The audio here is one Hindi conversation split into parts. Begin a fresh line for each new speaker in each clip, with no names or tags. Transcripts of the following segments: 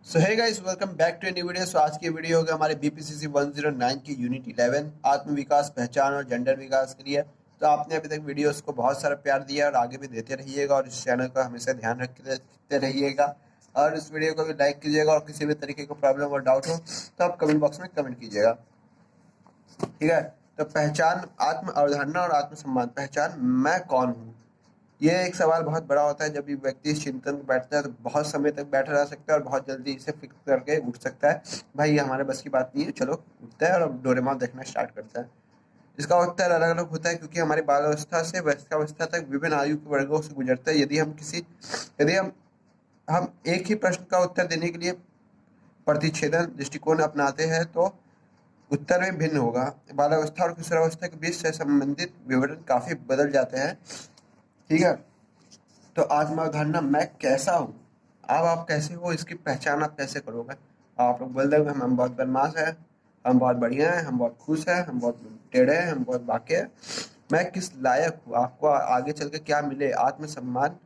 So hey guys, welcome back to new video. आज की वीडियो होगा हमारे बीपीसीसी 109 की यूनिट 11 आत्म विकास, पहचान और जेंडर विकास के लिए। तो आपने अभी तक वीडियोस को बहुत सारा प्यार दिया और आगे भी देते रहिएगा और इस चैनल का हमेशा ध्यान रखते रहिएगा और इस वीडियो को भी लाइक कीजिएगा और किसी भी तरीके का प्रॉब्लम और डाउट हो तो आप कमेंट बॉक्स में कमेंट कीजिएगा। ठीक है। तो पहचान, आत्म अवधारणा और आत्मसम्मान। पहचान, मैं कौन हूँ? ये एक सवाल बहुत बड़ा होता है। जब भी व्यक्ति इस चिंतन में बैठता है तो बहुत समय तक बैठा रह सकता है और बहुत जल्दी इसे फिक्स करके उठ सकता है। भाई ये हमारे बस की बात नहीं है, चलो उठता है और अब डोरेमोन देखना स्टार्ट करता है। इसका उत्तर अलग अलग होता है क्योंकि हमारी बाल्यावस्था से वयस्कावस्था तक विभिन्न आयु के वर्गों से गुजरता है। यदि हम एक ही प्रश्न का उत्तर देने के लिए प्रतिच्छेदन दृष्टिकोण अपनाते हैं तो उत्तर में भिन्न होगा। बाल्यावस्था और किशोरावस्था के बीच से संबंधित विवरण काफी बदल जाते हैं। ठीक है। तो आत्म अवधारणा, मैं कैसा हूँ, अब आप कैसे हो इसकी पहचान आप कैसे करोगे? आप लोग बोल दोगे हम बहुत बदमाश है, हम बहुत बढ़िया है, हम बहुत खुश है, हम बहुत टेढ़े हैं, हम बहुत बाके हैं। मैं किस लायक हूँ? आपको आगे चल के क्या मिले? आत्मसम्मान,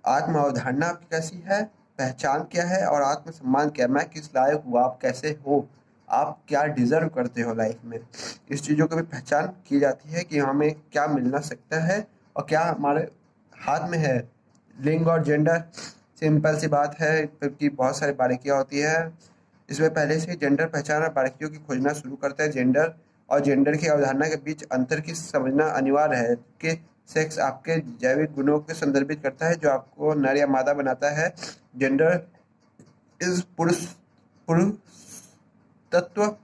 आत्म अवधारणा आपकी कैसी है, पहचान क्या है और आत्मसम्मान क्या है? मैं किस लायक हूँ, आप कैसे हो, आप क्या डिजर्व करते हो लाइफ में। इस चीज़ों की भी पहचान की जाती है कि हमें क्या मिलना सकता है और क्या हमारे हाथ में है। लिंग और जेंडर, सिंपल सी बात है क्योंकि बहुत सारी बारीकियाँ होती है इसमें। पहले से ही जेंडर पहचान और बारीकियों की खोजना शुरू करता है। जेंडर और जेंडर की अवधारणा के बीच अंतर की समझना अनिवार्य है कि सेक्स आपके जैविक गुणों को संदर्भित करता है जो आपको नर या मादा बनाता है। जेंडर इस पुरुष पुरुष तत्व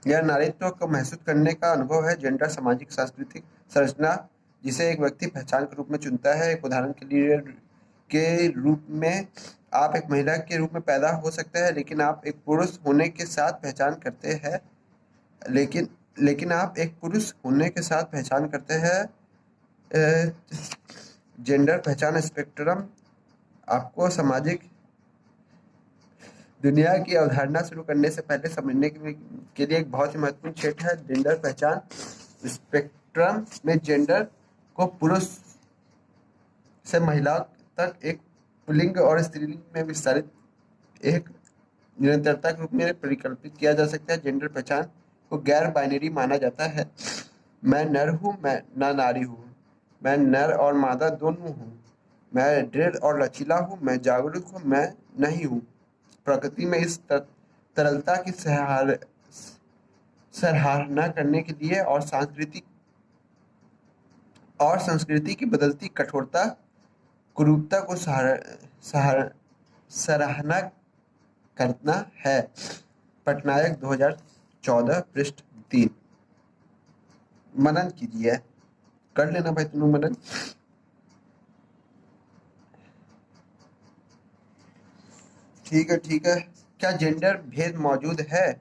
या नारीत्व को महसूस करने का अनुभव है। जेंडर सामाजिक सांस्कृतिक संरचना जिसे एक व्यक्ति पहचान के रूप में चुनता है। एक उदाहरण के रूप में आप एक महिला के रूप में पैदा हो सकते हैं लेकिन आप एक पुरुष होने के साथ पहचान करते हैं। लेकिन लेकिन आप एक पुरुष होने के साथ पहचान करते हैं। जेंडर पहचान स्पेक्ट्रम आपको सामाजिक दुनिया की अवधारणा शुरू करने से पहले समझने के लिए एक बहुत ही महत्वपूर्ण क्षेत्र है। जेंडर पहचान स्पेक्ट्रम में जेंडर को पुरुष से महिला तक एक पुल्लिंग और स्त्रीलिंग में विस्तारित एक निरंतरता के रूप में परिकल्पित किया जा सकता है। जेंडर पहचान को गैर बाइनरी माना जाता है। मैं नर हूँ, मैं ना नारी हूँ, मैं नर और मादा दोनों हूँ, मैं दृढ़ और लचीला हूँ, मैं जागरूक हूँ, मैं नहीं हूँ। प्रकृति में इस तरलता की सराहना करने के लिए और संस्कृति की बदलती कठोरता कुरूपता को सराहना करना है। पटनायक 2014 पृष्ठ 3। मनन कीजिए, कर लेना भाई तुम मनन। ठीक है, ठीक है। क्या जेंडर भेद मौजूद है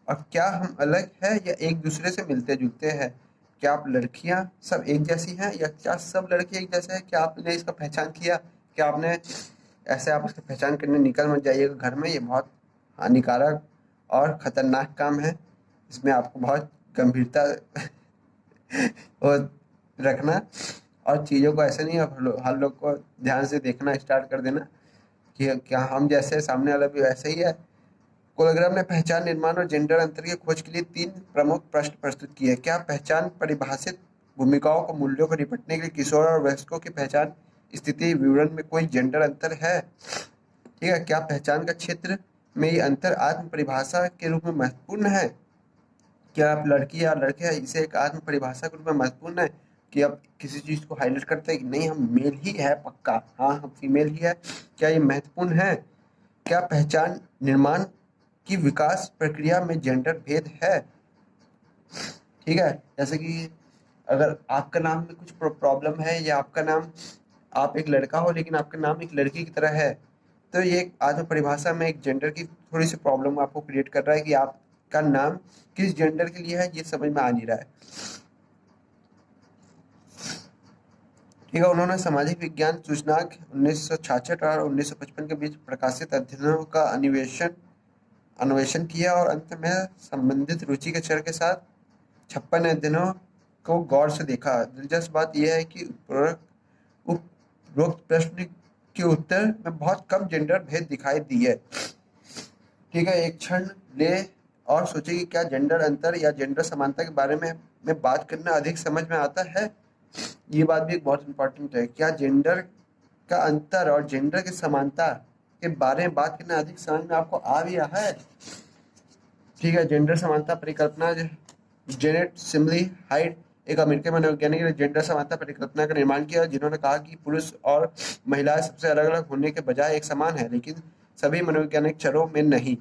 और क्या हम अलग हैं या एक दूसरे से मिलते जुलते हैं? क्या आप लड़कियां सब एक जैसी हैं या क्या सब लड़के एक जैसे हैं? क्या आपने इसका पहचान किया? क्या आपने ऐसे आप इसका पहचान करने निकल मत जाइएगा घर में, ये बहुत हानिकारक और खतरनाक काम है। इसमें आपको बहुत गंभीरता और रखना और चीज़ों को ऐसे नहीं, हर लोग को ध्यान से देखना स्टार्ट कर देना कि क्या हम जैसे सामने वाला भी वैसे ही है। कोलग्राम ने पहचान, निर्माण और जेंडर अंतर की खोज के लिए 3 प्रमुख प्रश्न प्रस्तुत किए। क्या पहचान परिभाषित भूमिकाओं को मूल्यों को निपटने के लिए किशोर और वयस्कों की पहचान स्थिति विवरण में कोई जेंडर अंतर है? ठीक है। क्या पहचान का क्षेत्र में ये अंतर आत्म परिभाषा के रूप में महत्वपूर्ण है? क्या आप लड़की या लड़के हैं, इसे एक आत्म परिभाषा के रूप में महत्वपूर्ण है कि आप किसी चीज़ को हाईलाइट करते हैं कि नहीं हम मेल ही है पक्का, हाँ हम फीमेल ही है? क्या ये महत्वपूर्ण है? क्या पहचान निर्माण की विकास प्रक्रिया में जेंडर भेद है? ठीक है। जैसे कि अगर आपका नाम में कुछ प्रॉब्लम है या आपका नाम, आप एक लड़का हो लेकिन आपका नाम एक लड़की की तरह है, तो ये एक आत्म परिभाषा में एक जेंडर की थोड़ी सी प्रॉब्लम आपको क्रिएट कर रहा है कि आपका नाम किस जेंडर के लिए है, ये समझ में आ नहीं रहा है। ठीक है। उन्होंने सामाजिक विज्ञान सूचनांक 1966 और 1955 के बीच प्रकाशित अध्ययनों का अन्वेषण किया और अंत में संबंधित रुचि के चर के साथ 56 अध्ययनों को गौर से देखा। दिलचस्प बात यह है कि उपरोक्त प्रश्न के उत्तर में बहुत कम जेंडर भेद दिखाई दिए। ठीक है, एक क्षण ले और सोचिए कि क्या जेंडर अंतर या जेंडर समानता के बारे में बात करना अधिक समझ में आता है। ये बात भी बहुत इंपॉर्टेंट है। क्या जेंडर का अंतर और जेंडर की समानता के बारे में बात करना अधिक समझ में आपको आ भी रहा है। ठीक है, जेंडर समानता परिकल्पना जेनेट सिमली हाइट एक अमेरिकी मनोवैज्ञानिक ने जेंडर समानता परिकल्पना का निर्माण किया, जिन्होंने कहा कि पुरुष और महिलाएं सबसे अलग अलग होने के बजाय एक समान है, लेकिन सभी मनोवैज्ञानिक चरों में नहीं।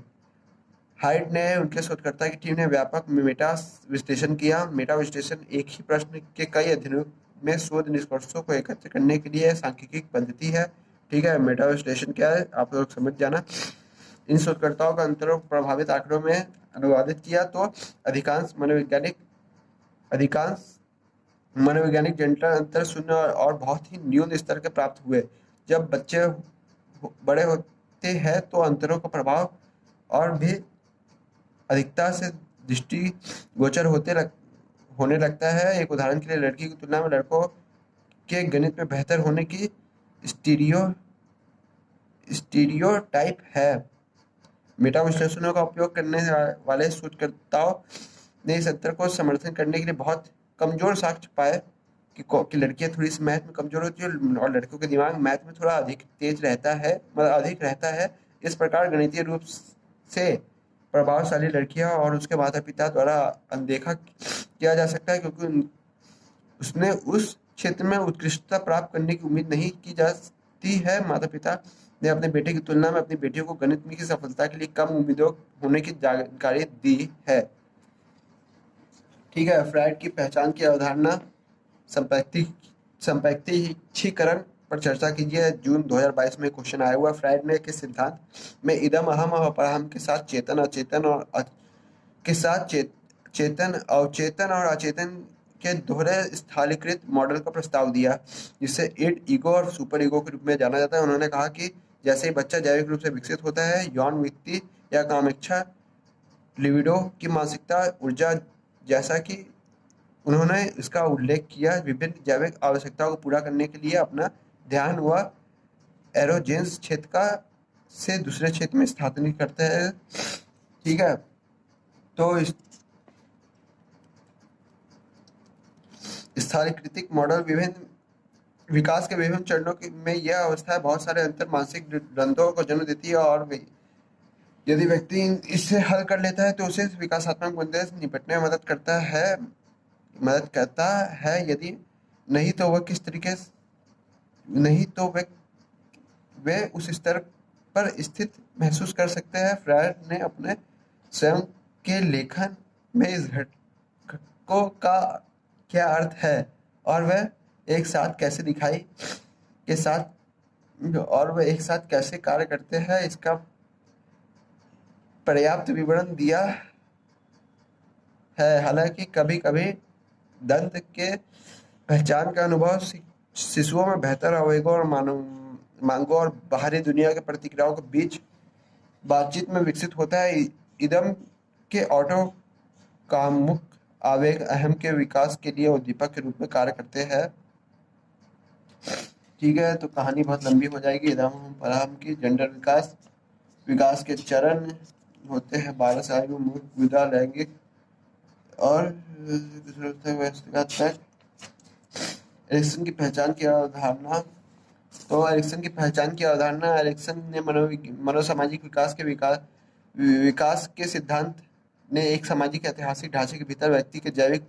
हाइट ने उनके शोधकर्ता की टीम ने व्यापक मेटा विश्लेषण किया। मेटा विश्लेषण एक ही प्रश्न के कई अध्ययनों में शोध निष्कर्षों को एकत्र करने के लिए सांख्यिकी पद्धति है। ठीक है, मेटा विश्लेषण क्या है आप लोग समझ जाना। इन शोधकर्ताओं का अंतरों को प्रभावित आंकड़ों में अनुवादित किया तो अधिकांश मनोवैज्ञानिक जेंडर अंतर शून्य और बहुत ही न्यून स्तर के प्राप्त हुए। जब बच्चे बड़े होते हैं तो अंतरों का प्रभाव और भी अधिकता से दृष्टिगोचर होने लगता है। एक उदाहरण के लिए, लड़की की तुलना में लड़कों के गणित में बेहतर होने की स्टीरियोटाइप है। मेटा विश्लेषणों का उपयोग करने वाले शोधकर्ताओं ने इस अंतर को समर्थन करने के लिए बहुत कमजोर साक्ष्य पाए कि लड़कियां थोड़ी सी मैथ में कमजोर होती है और लड़कों के दिमाग मैथ में थोड़ा अधिक तेज रहता है, मतलब अधिक रहता है। इस प्रकार गणितीय रूप से प्रभावशाली लड़कियां और उसके माता पिता द्वारा अनदेखा किया जा सकता है, क्योंकि उसने उस क्षेत्र में उत्कृष्टता प्राप्त करने की उम्मीद नहीं की जाती है। माता पिता ने अपने बेटे की तुलना में अपनी बेटियों को गणित में की सफलता के लिए कम उम्मीदों होने की जानकारी दी है। ठीक है, फ्राइड की पहचान की अवधारणा संपैक्तिकीकरण पर चर्चा कीजिए। जून 2022 में क्वेश्चन आया हुआ। फ्राइड ने के सिद्धांत में इदम अहम और अपरहम के साथ चेतन अवचेतन और अचेतन के दोहरे स्थलीकृत मॉडल का प्रस्ताव दिया, जिसे इड, ईगो और सुपर ईगो के रूप में जाना जाता है। उन्होंने कहा कि जैसे ही बच्चा जैविक रूप से विकसित होता है, यौन वृत्ति या कामेच्छा, लिबिडो की मानसिकता, ऊर्जा, जैसा कि उन्होंने इसका उल्लेख किया, विभिन्न जैविक आवश्यकताओं को पूरा करने के लिए अपना ध्यान व एरोजेंस क्षेत्र का से दूसरे क्षेत्र में स्थानांतरित करते हैं। ठीक है, तो स्थलीकृतिक मॉडल विभिन्न विकास के विभिन्न चरणों में यह अवस्था बहुत सारे अंतर मानसिक द्वंद्वों को जन्म देती है, और यदि व्यक्ति इसे हल कर लेता है तो उसे विकासात्मक मुद्दे से निपटने में मदद करता है। यदि नहीं तो वह किस तरीके नहीं तो वे उस स्तर पर स्थित महसूस कर सकते हैं। फ्रायड ने अपने स्वयं के लेखन में इस घटकों का क्या अर्थ है और वह एक साथ कैसे कार्य करते हैं, इसका पर्याप्त विवरण दिया है। हालांकि कभी-कभी दंत के पहचान का अनुभव शिशुओं में बेहतर आवेगों और मांगों और बाहरी दुनिया के प्रतिक्रियाओं के बीच बातचीत में विकसित होता है। इदम के ऑटो कामुक आवेग अहम के विकास के लिए उद्दीपक के रूप में कार्य करते हैं। ठीक है, तो कहानी बहुत लंबी हो जाएगी। इदम परहम की जेंडर विकास के चरण होते हैं 12 साल की उम्र, विदा, लैंगिक और तक। एरिक्सन की पहचान की अवधारणा। तो एरिक्सन की पहचान की अवधारणा, एरिक्सन ने मनोसामाजिक विकास के सिद्धांत ने एक सामाजिक ऐतिहासिक ढांचे के भीतर व्यक्ति के जैविक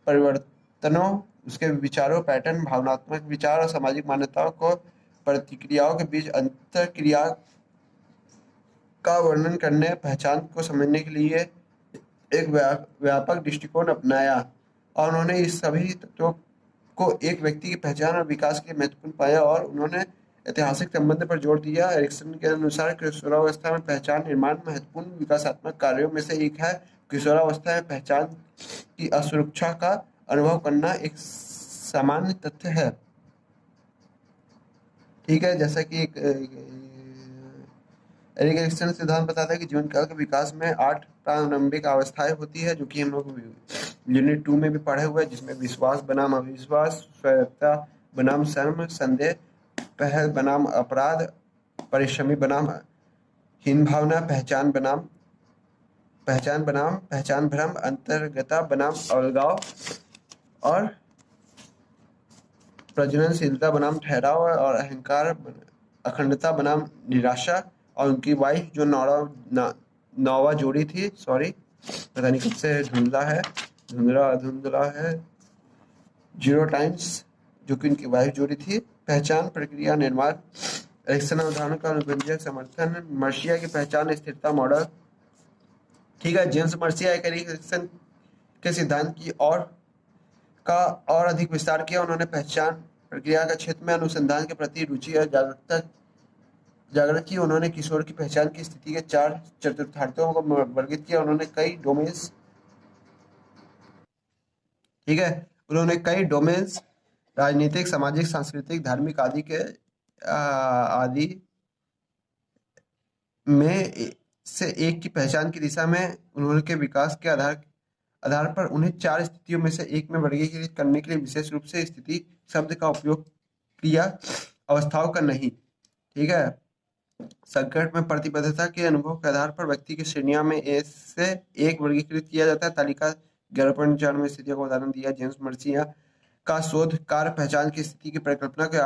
परिवर्तनों, उसके विचारों, पैटर्न, भावनात्मक विचार और सामाजिक मान्यताओं को प्रतिक्रियाओं के बीच अंतर क्रिया का वर्णन करने, पहचान को समझने के लिए एक व्यापक दृष्टिकोण अपनाया, और उन्होंने इस सभी तत्वों को एक व्यक्ति की पहचान और विकास के लिए महत्वपूर्ण पाया, और उन्होंने ऐतिहासिक संबंध पर जोर दिया। एरिक्सन के अनुसार किशोरावस्था में पहचान निर्माण महत्वपूर्ण विकासात्मक कार्यों में से एक है। किशोरावस्था में पहचान की असुरक्षा का अनुभव करना एक सामान्य तथ्य है। ठीक है, जैसा कि एरिक्सन सिद्धांत बताता है कि जीवन काल के विकास में 8 प्रारंभिक अवस्थाएं होती है, जो कि हम लोग यूनिट 2 में भी पढ़े हुए हैं, जिसमें विश्वास बनाम अविश्वास, स्वायत्तता बनाम शर्म, संदेह, पहल बनाम अपराध, परिश्रमी बनाम हीन भावना, पहचान बनाम पहचान भ्रम, अंतर्गता बनाम अलगाव और प्रजननशीलता बनाम ठहराव और अहंकार, अखंडता बनाम निराशा। और उनकी वाइफ जो नौवा जोड़ी थी, सॉरी पता नहीं कब से धुंधला है, 0 टाइम्स, जो कि उनकी वाइफ जोड़ी थी। पहचान, प्रक्रिया, निर्माण, एरिक्सन अवधारणा का अनुबंधित समर्थन, मर्सिया की पहचान स्थिरता मॉडल। ठीक है, जेम्स मर्सिया एक एरिक्सन के सिद्धांत की और अधिक विस्तार किया। उन्होंने पहचान प्रक्रिया के क्षेत्र में अनुसंधान के प्रति रुचि और जागृत की। उन्होंने किशोर की पहचान की स्थिति के 4 चतुर्थांशों को वर्गीकृत किया। उन्होंने कई डोमेन्स राजनीतिक, सामाजिक, सांस्कृतिक, धार्मिक आदि में से एक की पहचान की दिशा में उनके विकास के आधार पर उन्हें 4 स्थितियों में से एक में वर्गीकृत करने के लिए विशेष रूप से स्थिति शब्द का उपयोग किया, अवस्थाओं का नहीं। ठीक है, संकट में प्रतिबद्धता के अनुभव के आधार पर व्यक्ति की श्रेणियों में से एक वर्गीकृत किया जाता है। तालिका 11.4 में स्थितियों का उदाहरण दिया। जेम्स मर्सिया का शोध कार्य पहचान की स्थिति की परिकल्पना के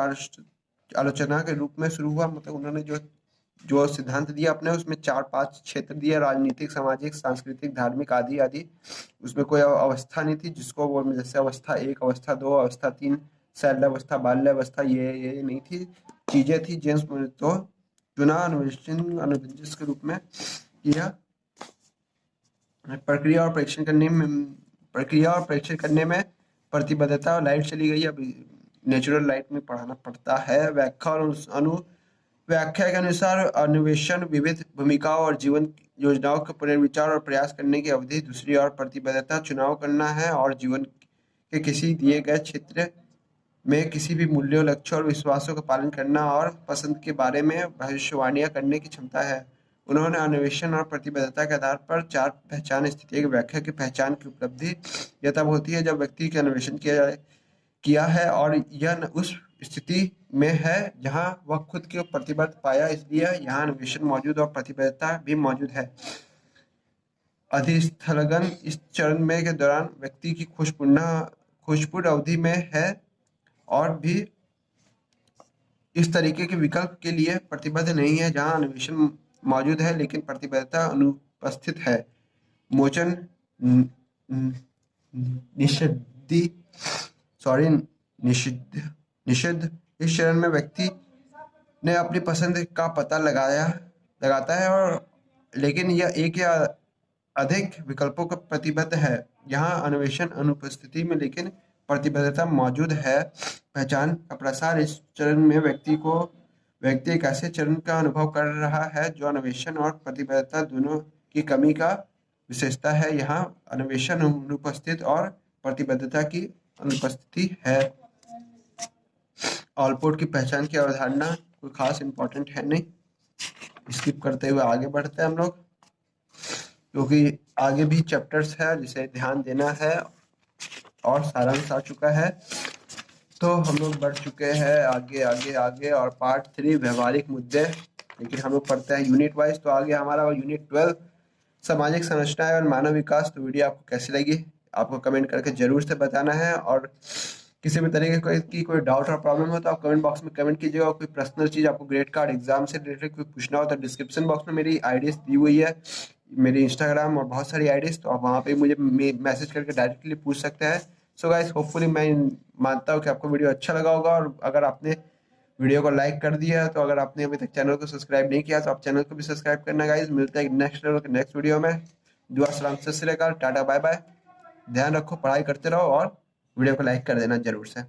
आलोचना के रूप में शुरू हुआ। मतलब उन्होंने जो सिद्धांत दिया अपने, उसमें 4-5 क्षेत्र दिया, राजनीतिक, सामाजिक, सांस्कृतिक, धार्मिक आदि आदि। उसमें कोई अवस्था नहीं थी जिसको वो, जैसे अवस्था 1, अवस्था 2, अवस्था 3, शैल्यावस्था, बाल्यावस्था, ये नहीं थी, चीजें थी। जेम्स तो चुना अनुविंजिस के रूप में किया। प्रक्रिया और परीक्षण करने में प्रतिबद्धता। लाइट चली गई, अब नेचुरल लाइट में पढ़ाना पड़ता है। व्याख्या और व्याख्या के अनुसार अन्वेषण, विविध भूमिकाओं और जीवन योजनाओं का पुनर्विचार और प्रयास करने की अवधि। दूसरी ओर प्रतिबद्धता, चुनाव करना है और जीवन के किसी दिए गए क्षेत्र में किसी भी मूल्यों, लक्ष्यों और विश्वासों का पालन करना और पसंद के बारे में भविष्यवाणियां करने की क्षमता है। उन्होंने अन्वेषण और प्रतिबद्धता के आधार पर 4 पहचान स्थितियों की व्याख्या की। पहचान की उपलब्धि यह तब होती है जब व्यक्ति का अन्वेषण किया है और यह उस स्थिति में है जहां वह खुद को प्रतिबद्ध पाया, इसलिए यहाँ अन्वेषण मौजूद और प्रतिबद्धता भी मौजूद है। अधिस्थगन इस चरण में के दौरान व्यक्ति की खुशपूर्ण अवधि में है और भी इस तरीके के विकल्प के लिए प्रतिबद्ध नहीं है जहां अन्वेषण मौजूद है लेकिन प्रतिबद्धता अनुपस्थित है। मोचन निषिद्ध इस चरण में व्यक्ति ने अपनी पसंद का पता लगाता है और लेकिन यह एक या अधिक विकल्पों का प्रतिबद्ध है। यहाँ अन्वेषण अनुपस्थिति में लेकिन प्रतिबद्धता मौजूद है। पहचान का प्रसार इस चरण में व्यक्ति एक ऐसे चरण का अनुभव कर रहा है जो अन्वेषण और प्रतिबद्धता दोनों की कमी का विशेषता है। यहाँ अन्वेषण अनुपस्थित और प्रतिबद्धता की अनुपस्थिति है। ऑलपोर्ट की पहचान की अवधारणा कोई खास इंपॉर्टेंट है नहीं, स्किप करते हुए आगे बढ़ते हैं हम लोग, क्योंकि आगे भी चैप्टर्स है जिसे ध्यान देना है और सारांश आ चुका है। तो हम लोग बढ़ चुके हैं आगे आगे आगे और पार्ट 3 व्यवहारिक मुद्दे, लेकिन हम लोग पढ़ते हैं यूनिट वाइज। तो आगे हमारा यूनिट 12 सामाजिक संरचनाएं और मानव विकास। तो वीडियो आपको कैसी लगी आपको कमेंट करके जरूर से बताना है, और किसी भी तरीके की कोई डाउट और प्रॉब्लम हो तो आप कमेंट बॉक्स में कमेंट कीजिएगा। कोई पर्सनल चीज़ आपको ग्रेड कार्ड एग्जाम से रिलेटेड कोई पूछना हो तो डिस्क्रिप्शन बॉक्स में मेरी आईडीज दी हुई है, मेरी इंस्टाग्राम और बहुत सारी आईडीज, तो आप वहाँ पे मुझे मैसेज करके डायरेक्टली पूछ सकते हैं। सो गाइस, होपफुली मैं मानता हूँ कि आपको वीडियो अच्छा लगा होगा, और अगर आपने वीडियो को लाइक कर दिया है तो अगर आपने अभी तक चैनल को सब्सक्राइब नहीं किया तो आप चैनल को भी सब्सक्राइब करना गाइस। मिलते हैं नेक्स्ट वीडियो में। दुआ सलाम, सत श्री अकाल, टाटा बाय बाय। ध्यान रखो, पढ़ाई करते रहो और वीडियो को लाइक कर देना जरूर से।